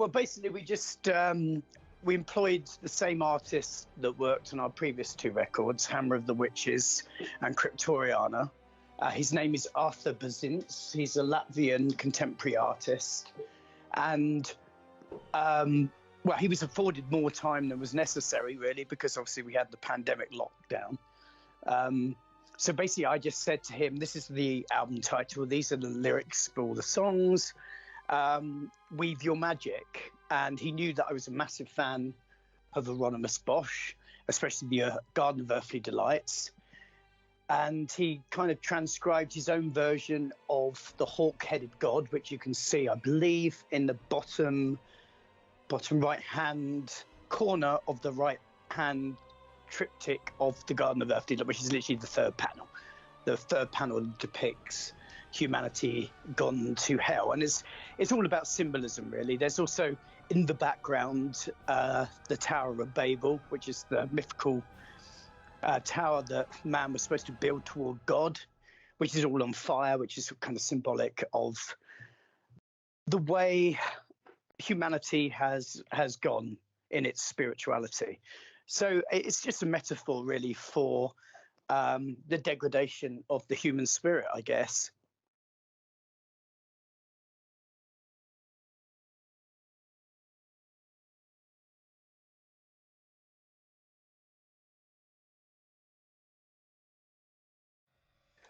Well, basically, we employed the same artist that worked on our previous two records, Hammer of the Witches and Cryptoriana. His name is Arthur Bazins. He's a Latvian contemporary artist. And, well, he was afforded more time than was necessary, really, because obviously we had the pandemic lockdown. So basically, I just said to him, this is the album title. These are the lyrics for all the songs. Weave Your Magic. And he knew that I was a massive fan of Hieronymus Bosch, especially the Garden of Earthly Delights. And he kind of transcribed his own version of the hawk-headed god, which you can see, I believe, in the bottom right-hand corner of the right-hand triptych of the Garden of Earthly Delights, which is literally the third panel. The third panel depicts humanity gone to hell, and it's all about symbolism, really. There's also in the background the Tower of Babel, which is the mythical tower that man was supposed to build toward God, which is all on fire, which is kind of symbolic of the way humanity has gone in its spirituality. So it's just a metaphor, really, for the degradation of the human spirit, I guess.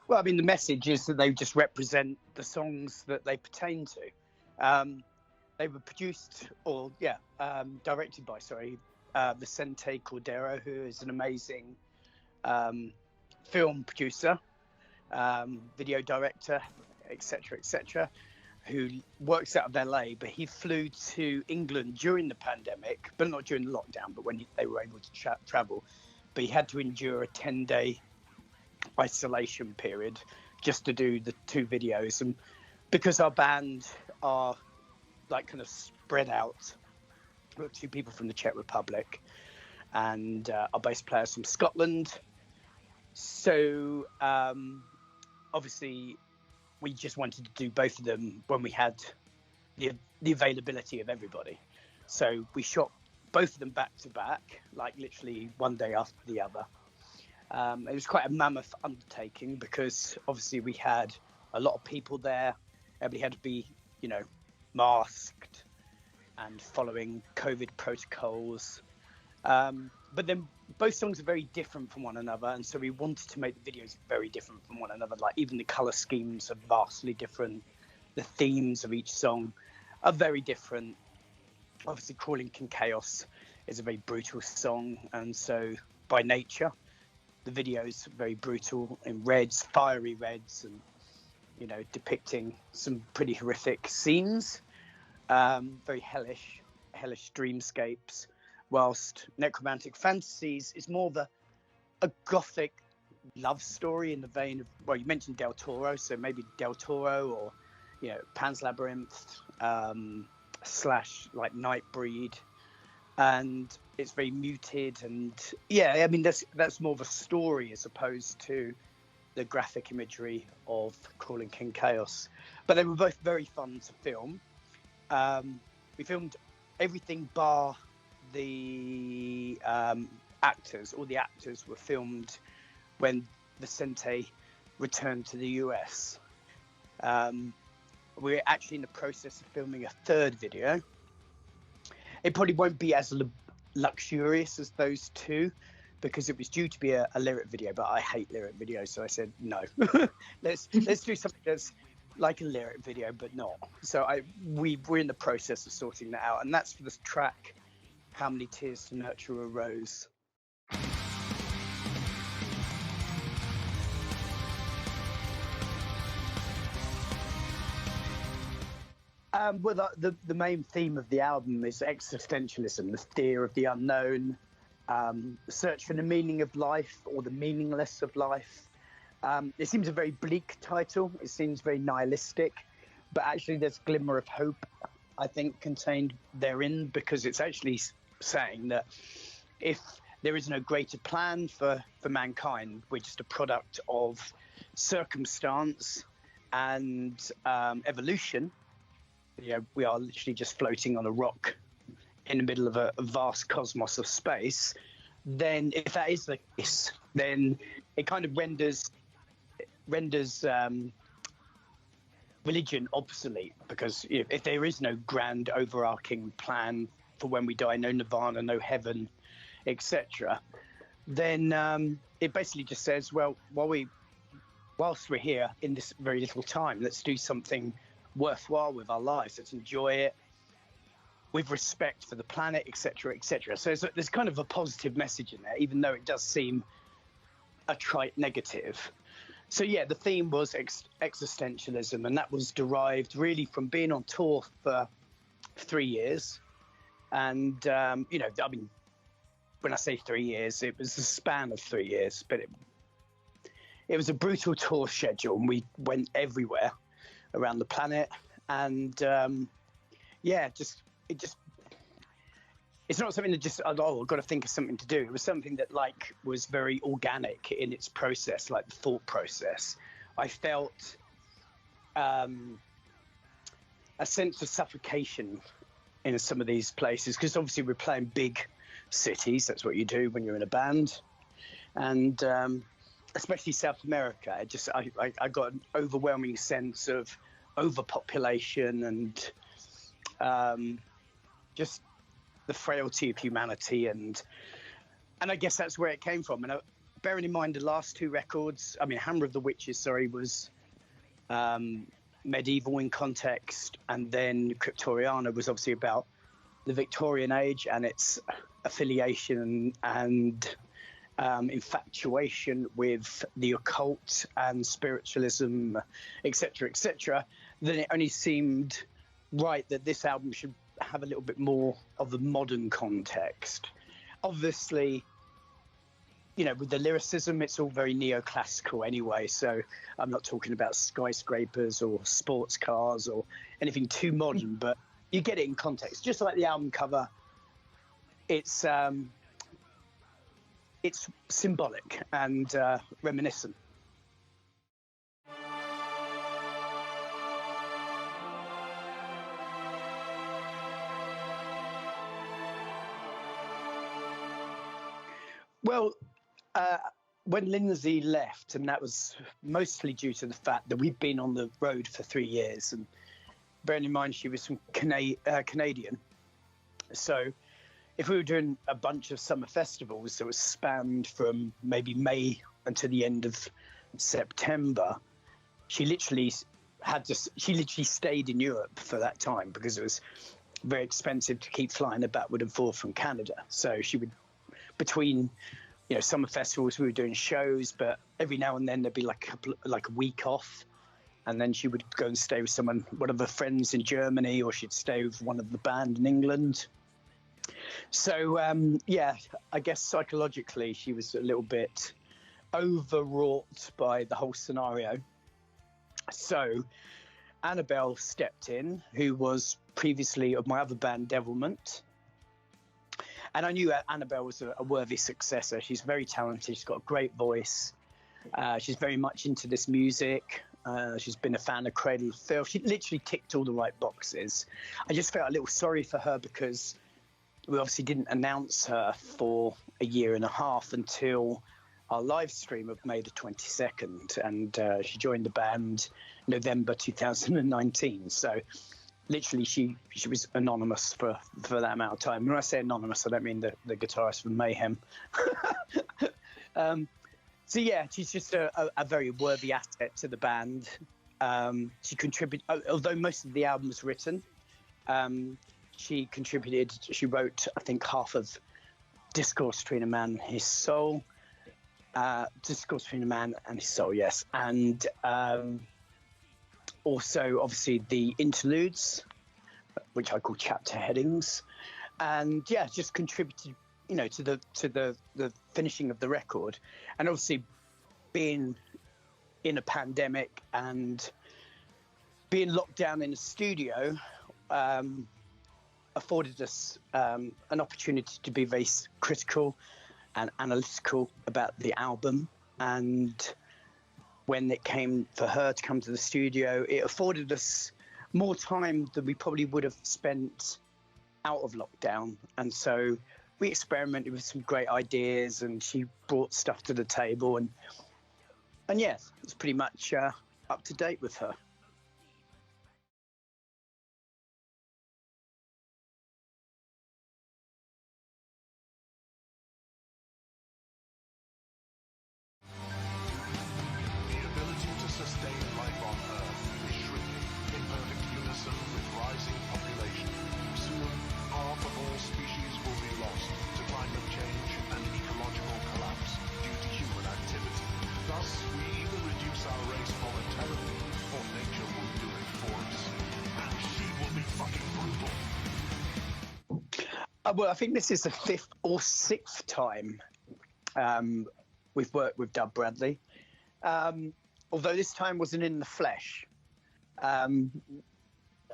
Well, I mean, the message is that they just represent the songs that they pertain to. They were produced, directed by, Vicente Cordero, who is an amazing film producer, video director, etc., who works out of LA, but he flew to England during the pandemic, but not during the lockdown, but when they were able to travel. But he had to endure a 10-day isolation period just to do the two videos. And because our band are like kind of spread out, we've got two people from the Czech Republic and our bass player's from Scotland. So obviously we just wanted to do both of them when we had the availability of everybody. So we shot both of them back to back, like literally one day after the other. It was quite a mammoth undertaking because obviously we had a lot of people there. Everybody had to be, masked and following COVID protocols. But then both songs are very different from one another. And so we wanted to make the videos very different from one another. Like even the color schemes are vastly different. The themes of each song are very different. Obviously, Crawling King Chaos is a very brutal song. And so by nature, the video's very brutal in reds, fiery reds, and depicting some pretty horrific scenes, very hellish dreamscapes. Whilst Necromantic Fantasies is more of a gothic love story in the vein of, well, you mentioned Del Toro, so maybe Del Toro or Pan's Labyrinth / like Nightbreed. And it's very muted, and I mean that's more of a story as opposed to the graphic imagery of Crawling King Chaos. But they were both very fun to film. We filmed everything bar the actors. All the actors were filmed when Vicente returned to the US. We're actually in the process of filming a third video. It probably won't be as luxurious as those two because it was due to be a lyric video, but I hate lyric videos, so I said no. let's do something that's like a lyric video, but not. So we're in the process of sorting that out, and that's for the track "How Many Tears to Nurture a Rose." Well, the main theme of the album is existentialism, the fear of the unknown, the search for the meaning of life or the meaningless of life. It seems a very bleak title. It seems very nihilistic, but actually there's a glimmer of hope, I think, contained therein, because it's actually saying that if there is no greater plan for mankind, we're just a product of circumstance and evolution, we are literally just floating on a rock in the middle of a vast cosmos of space, then if that is the case, then it kind of renders religion obsolete, because if there is no grand overarching plan for when we die, no nirvana, no heaven, etc., then it basically just says, well, whilst we're here in this very little time, let's do something worthwhile with our lives. Let's enjoy it with respect for the planet, etc., etc. So there's kind of a positive message in there, even though it does seem a trite negative. So yeah, the theme was existentialism, and that was derived really from being on tour for 3 years. And I mean, when I say 3 years, it was a span of 3 years, but it was a brutal tour schedule, and we went everywhere around the planet. And it's not something that just, I've got to think of something to do. It was something that was very organic in its process, like the thought process. I felt a sense of suffocation in some of these places, because obviously we're playing big cities. That's what you do when you're in a band. And especially South America, I got an overwhelming sense of overpopulation and just the frailty of humanity, and I guess that's where it came from. And bearing in mind the last 2 records, I mean, Hammer of the Witches, was medieval in context, and then Cryptoriana was obviously about the Victorian age and its affiliation and infatuation with the occult and spiritualism, etc., etc. Then it only seemed right that this album should have a little bit more of a modern context. Obviously, with the lyricism, it's all very neoclassical anyway, so I'm not talking about skyscrapers or sports cars or anything too modern, but you get it in context. Just like the album cover, it's symbolic and reminiscent. Well, when Lindsay left, and that was mostly due to the fact that we'd been on the road for 3 years, and bearing in mind she was from Canadian, so if we were doing a bunch of summer festivals that was spanned from maybe May until the end of September, she literally stayed in Europe for that time, because it was very expensive to keep flying her backward and forth from Canada. So she would, between summer festivals, we were doing shows, but every now and then there'd be like a week off, and then she would go and stay with one of her friends in Germany, or she'd stay with one of the band in England. So I guess psychologically she was a little bit overwrought by the whole scenario. So Annabelle stepped in, who was previously of my other band, Devilment. And I knew Annabelle was a worthy successor. She's very talented. She's got a great voice. She's very much into this music. She's been a fan of Cradle of Filth. She literally ticked all the right boxes. I just felt a little sorry for her, because we obviously didn't announce her for a year and a half until our live stream of May the 22nd. And she joined the band November 2019. So literally she was anonymous for that amount of time. When I say anonymous, I don't mean the guitarist from Mayhem. So yeah, she's just a very worthy asset to the band. She contributed, although most of the album was written, she contributed. She wrote, I think, half of Discourse Between a Man and His Soul. Discourse Between a Man and His Soul, yes. And also, obviously, the interludes, which I call chapter headings. And yeah, just contributed, to the finishing of the record. And obviously, being in a pandemic and being locked down in a studio, afforded us an opportunity to be very critical and analytical about the album. And when it came for her to come to the studio, it afforded us more time than we probably would have spent out of lockdown. And so we experimented with some great ideas, and she brought stuff to the table, and yeah, it's pretty much up to date with her. Sustain life on Earth is shrinking in perfect unison with rising population. Soon, half of all species will be lost to climate change and ecological collapse due to human activity. Thus, we either reduce our race voluntarily, or nature will do it for us. And she will be fucking brutal. Well, I think this is the 5th or 6th time we've worked with Doug Bradley. Although this time wasn't in the flesh.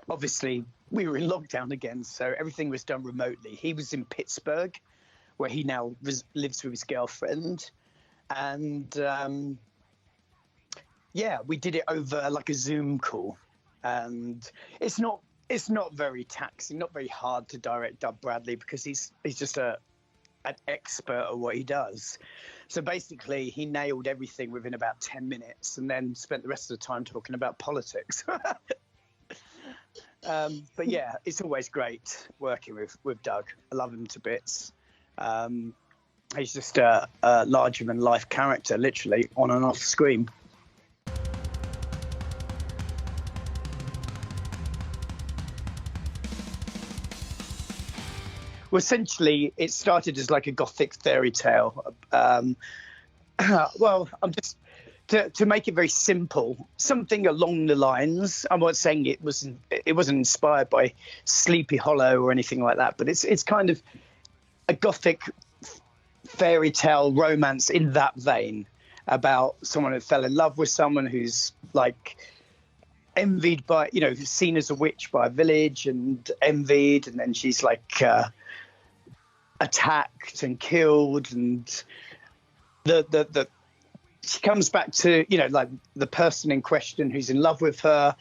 Obviously, we were in lockdown again, so everything was done remotely. He was in Pittsburgh, where he now lives with his girlfriend. And yeah, we did it over like a Zoom call. And it's not very taxing, not very hard to direct Doug Bradley, because he's just an expert at what he does. So basically, he nailed everything within about 10 minutes, and then spent the rest of the time talking about politics. But yeah, it's always great working with Doug. I love him to bits. He's just a larger-than-life character, literally, on and off screen. Well, essentially, it started as like a gothic fairy tale. Well, I'm just to make it very simple, something along the lines. I'm not saying it wasn't inspired by Sleepy Hollow or anything like that, but it's kind of a gothic fairy tale romance in that vein, about someone who fell in love with someone who's like envied by, seen as a witch by a village and envied, and then she's like attacked and killed, and the she comes back to, like the person in question who's in love with her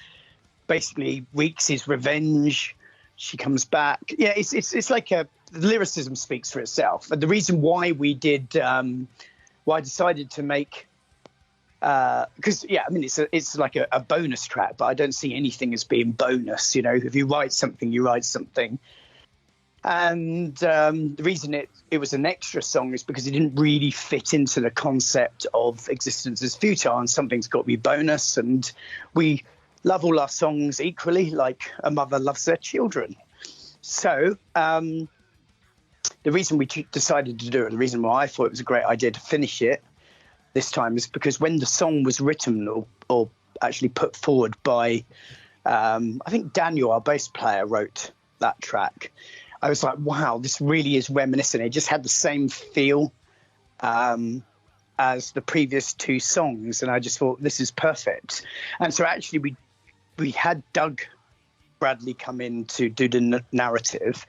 basically wreaks his revenge. She comes back. Yeah, it's like the lyricism speaks for itself. And the reason why why I decided to make, because it's like a bonus track, but I don't see anything as being bonus. If you write something, you write something. And the reason it was an extra song is because it didn't really fit into the concept of existence as futile, and something's got to be bonus. And we love all our songs equally, like a mother loves their children. So the reason we decided to do it, the reason why I thought it was a great idea to finish it this time, is because when the song was written or actually put forward by, I think Daniel, our bass player, wrote that track. I was like, wow, this really is reminiscent. It just had the same feel as the previous two songs. And I just thought, this is perfect. And so actually we had Doug Bradley come in to do the narrative,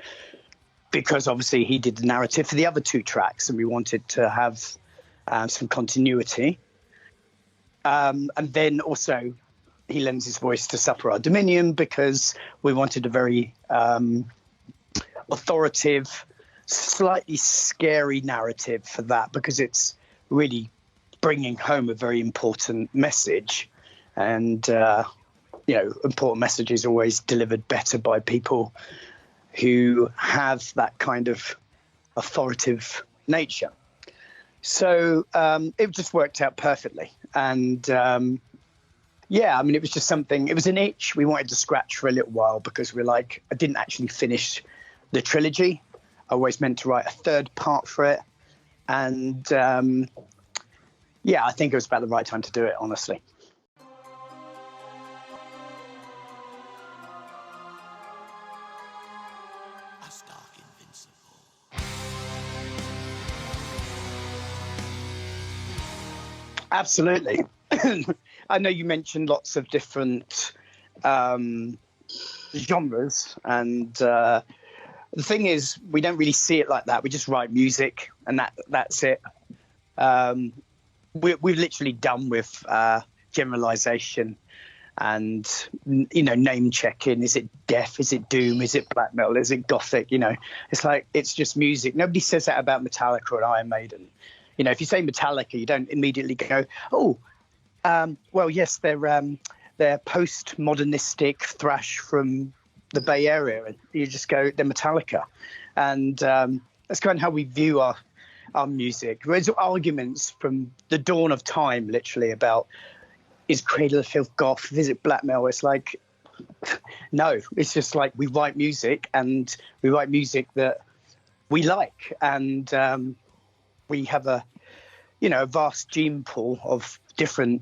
because obviously he did the narrative for the other two tracks, and we wanted to have some continuity. And then also he lends his voice to Suffer Our Dominion, because we wanted a very authoritative, slightly scary narrative for that, because it's really bringing home a very important message. And important messages are always delivered better by people who have that kind of authoritative nature. So it just worked out perfectly. And it was just something, it was an itch we wanted to scratch for a little while, because we're like, I didn't actually finish the trilogy. I always meant to write a third part for it. And I think it was about the right time to do it, honestly. Absolutely. I know you mentioned lots of different genres, and the thing is, we don't really see it like that. We just write music, and that's it. We're literally done with generalization. and, you know, name checking. Is it death? Is it doom? Is it black metal? Is it gothic? You know, it's like, it's just music. Nobody says that about Metallica or Iron Maiden. You know, if you say Metallica, you don't immediately go, oh, well, yes, they're postmodernistic thrash from the Bay Area. And you just go, they're Metallica. And that's kind of how we view our music. There's arguments from the dawn of time, literally, about, is Cradle of Filth goth? Is it black metal? It's like, no, it's just like, we write music, and we write music that we like. And we have a vast gene pool of different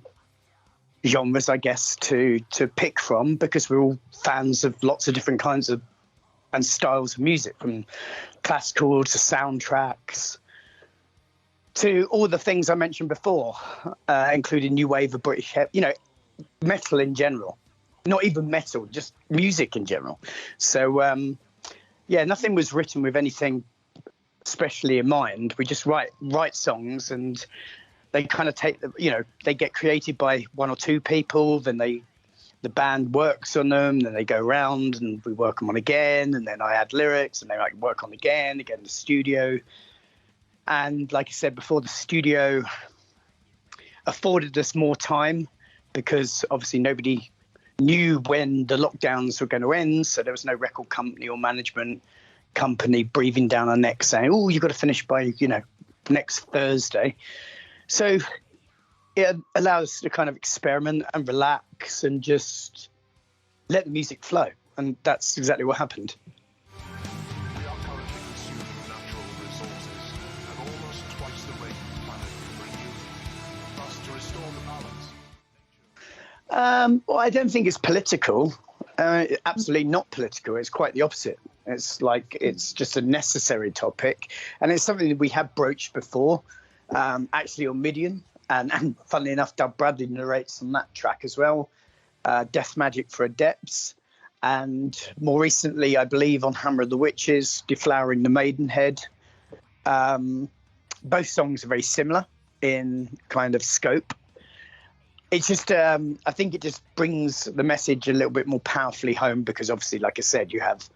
genres, I guess, to pick from, because we're all fans of lots of different kinds of and styles of music, from classical to soundtracks to all the things I mentioned before, including new wave of British, metal in general. Not even metal, just music in general. So, nothing was written with anything especially in mind. We just write songs, and they kind of they get created by one or two people, then the band works on them, then they go around and we work them on again, and then I add lyrics, and they might work on again in the studio. And like I said before, the studio afforded us more time, because obviously nobody knew when the lockdowns were going to end, so there was no record company or management company breathing down our necks saying, oh, you've got to finish by next Thursday. So it allows us to kind of experiment and relax and just let the music flow, and that's exactly what happened. We are currently consuming natural resources at almost twice the rate the planet can renew. Thus, to restore the balance. Well, I don't think it's political. Absolutely not political. It's quite the opposite. It's like, it's just a necessary topic, and it's something that we have broached before, actually on Midian, and funnily enough, Doug Bradley narrates on that track as well, Death Magic for Adepts, and more recently, I believe, on Hammer of the Witches, Deflowering the Maidenhead. Both songs are very similar in kind of scope. It's just, I think it just brings the message a little bit more powerfully home, because obviously, like I said, you have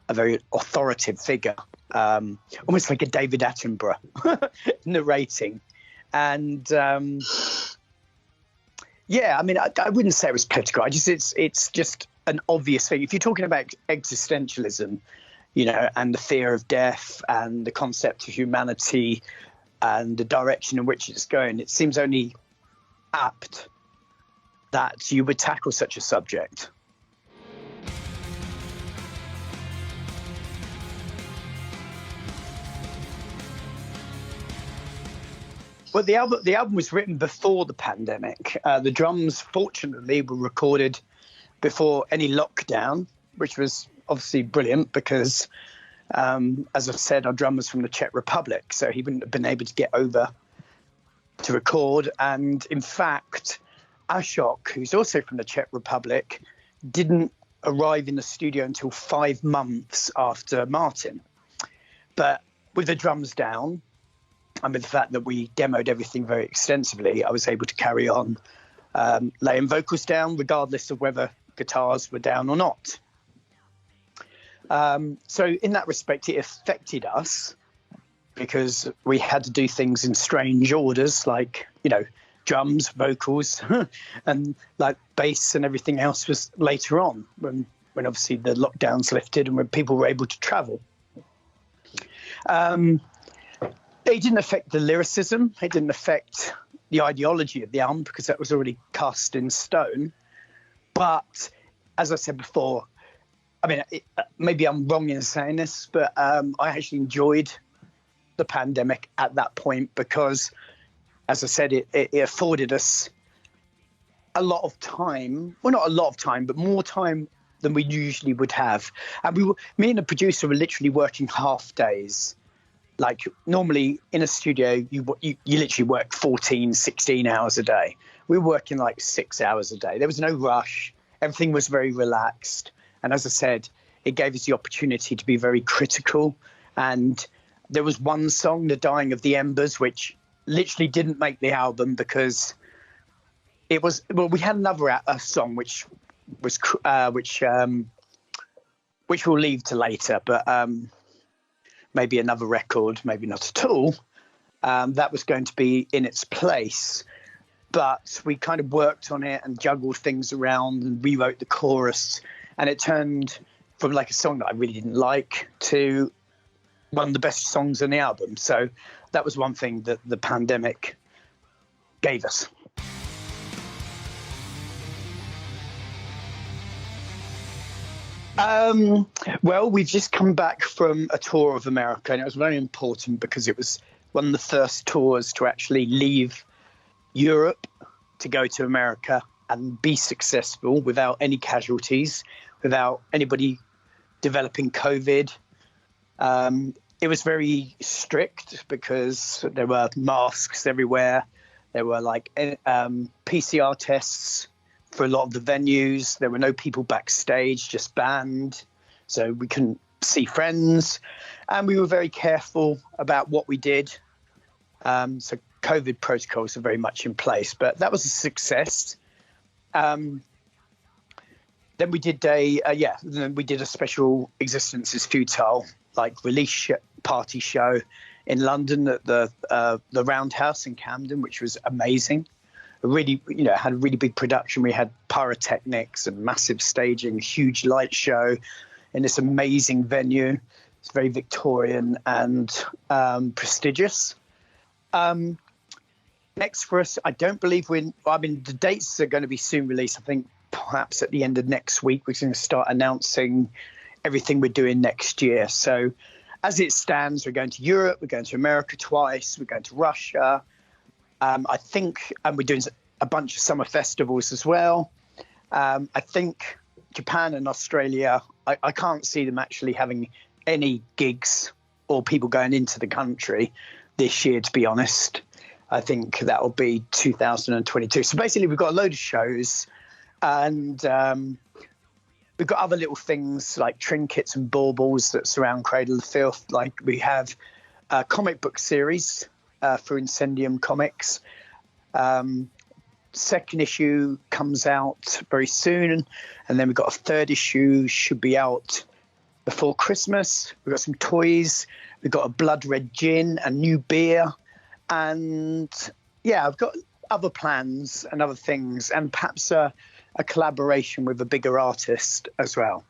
a very authoritative figure, almost like a David Attenborough narrating. And I mean, I wouldn't say it was political. It's just an obvious thing. If you're talking about existentialism, and the fear of death and the concept of humanity and the direction in which it's going, it seems only apt that you would tackle such a subject. Well, the album was written before the pandemic. The drums, fortunately, were recorded before any lockdown, which was obviously brilliant, because, as I said, our drummer's from the Czech Republic, so he wouldn't have been able to get over to record. And in fact, Ashok, who's also from the Czech Republic, didn't arrive in the studio until 5 months after Martin. But with the drums down, and with the fact that we demoed everything very extensively, I was able to carry on laying vocals down, regardless of whether guitars were down or not. So in that respect, it affected us, because we had to do things in strange orders, like, drums, vocals, and like bass and everything else was later on, when obviously the lockdowns lifted and when people were able to travel. It didn't affect the lyricism. It didn't affect the ideology of the album, because that was already cast in stone. But as I said before, I mean, maybe I'm wrong in saying this, but I actually enjoyed the pandemic at that point, because, as I said, it afforded us a lot of time. Well, not a lot of time, but more time than we usually would have. And me and the producer were literally working half days. Like, normally in a studio, you literally work 14, 16 hours a day. We were working like 6 hours a day. There was no rush. Everything was very relaxed. And as I said, it gave us the opportunity to be very critical. And there was one song, The Dying of the Embers, which literally didn't make the album, because It was, well, we had another a song which was which we'll leave to later, but maybe another record, maybe not at all. That was going to be in its place, but we kind of worked on it and juggled things around and rewrote the chorus, and it turned from like a song that I really didn't like to one of the best songs on the album. So that was one thing that the pandemic gave us. Well, we've just come back from a tour of America, and it was very important because it was one of the first tours to actually leave Europe to go to America and be successful without any casualties, without anybody developing COVID. It was very strict because there were masks everywhere. There were like PCR tests for a lot of the venues. There were no people backstage, just band. So we couldn't see friends. And we were very careful about what we did. So COVID protocols are very much in place, but that was a success. Then we did then we did a special Existence is Futile like release party show in London at the Roundhouse in Camden, which was amazing. Really, had a really big production. We had pyrotechnics and massive staging, huge light show in this amazing venue. It's very Victorian and prestigious. Next for us, I don't believe the dates are going to be soon released. I think perhaps at the end of next week, we're going to start announcing everything we're doing next year. So as it stands, we're going to Europe, we're going to America twice, we're going to Russia. I think, and we're doing a bunch of summer festivals as well. I think Japan and Australia, I can't see them actually having any gigs or people going into the country this year, to be honest. I think that will be 2022. So basically, we've got a load of shows, and we've got other little things like trinkets and baubles that surround Cradle of Filth. Like we have a comic book series for Incendium Comics. Second issue comes out very soon, and then we've got a third issue should be out before Christmas. We've got some toys. We've got a blood red gin, a new beer, and I've got other plans and other things, and perhaps a collaboration with a bigger artist as well.